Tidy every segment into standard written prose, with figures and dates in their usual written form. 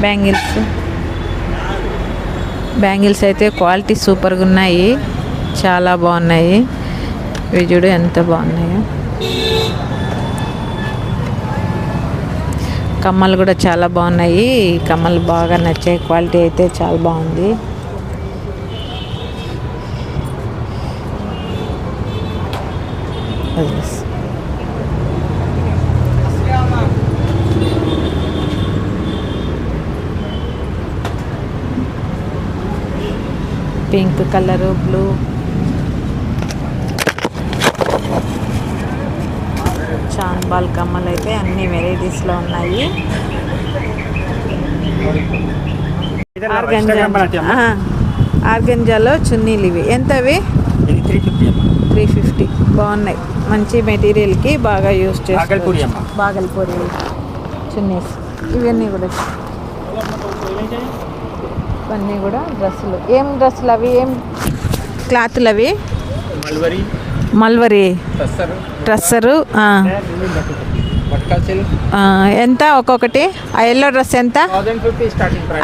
Bangles bangles అయితే quality సూపర్గా ఉన్నాయి, చాలా బాగున్నాయి. ఇవి చూడు ఎంత బాగున్నాయో. కమ్మలు కూడా చాలా బాగున్నాయి, కమ్మలు బాగా నచ్చాయి, క్వాలిటీ అయితే చాలా బాగుంది. పింక్ కలరు, బ్లూ, చాన్బాల్ కమ్మలు అయితే అన్ని వెరైటీస్లో ఉన్నాయి. ఆర్గంజాలో చున్నీలు ఇవి ఎంతవి? 350. బాగున్నాయి, మంచి మెటీరియల్కి బాగా యూజ్ చేస్తారు. బాగల్పూరి చున్నీస్ ఇవన్నీ కూడా, ఇవన్నీ కూడా డ్రెస్సులు. ఏం డ్రెస్సులు అవి? ఏం క్లాతులు అవి? మల్వరీ ట్రస్సరు. ఎంత ఒక్కొక్కటి? ఆ ఎల్లో డ్రెస్ ఎంత?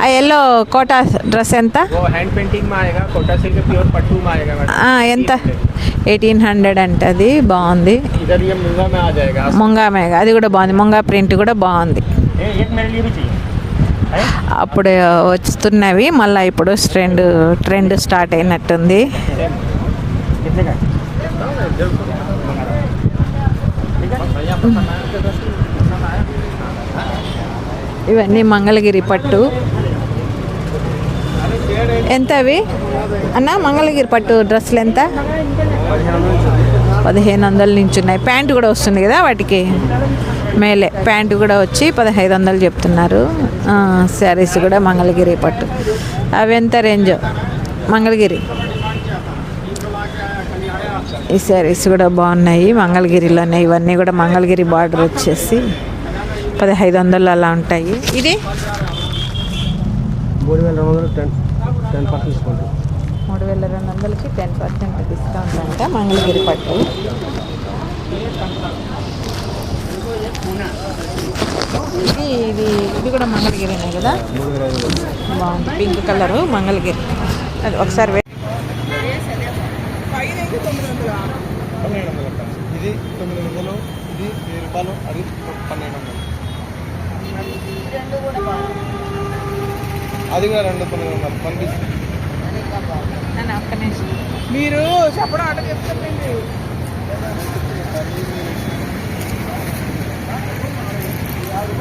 ఆ ఎల్లో కోటా డ్రెస్ ఎంత? ఎంత? 1800 అంటే. అది బాగుంది. ముంగా మేఘ అది కూడా బాగుంది, ముంగా ప్రింట్ కూడా బాగుంది. అప్పుడు వస్తున్నవి మళ్ళీ ఇప్పుడు ట్రెండ్ స్టార్ట్ అయినట్టుంది. ఇవన్నీ మంగళగిరి పట్టు. ఎంత అవి అన్న? మంగళగిరి పట్టు డ్రెస్సులు ఎంత? 1500 నుంచి ఉన్నాయి. ప్యాంటు కూడా వస్తుంది కదా వాటికి, మేలే ప్యాంటు కూడా వచ్చి 1500 చెప్తున్నారు. శారీస్ కూడా మంగళగిరి పట్టు. అవి ఎంత రేంజ్? మంగళగిరి ఈ శారీస్ కూడా బాగున్నాయి, మంగళగిరిలోనే. ఇవన్నీ కూడా మంగళగిరి బార్డర్ వచ్చేసి 1500 అలా ఉంటాయి. ఇది 3200కి 10% డిస్కౌంట్ అంట మంగళగిరి పట్టు. ఇది కూడా మంగళగిరినే కదా, బాగుంది. Pink colour Mangalagiri. అది ఒకసారి ఇది 900, ఇది 1000 రూపాయలు, అది 1200. అది కూడా 2 పంపిస్తుంది. మీరు చెప్పడం ఆట చెప్తారండి. అది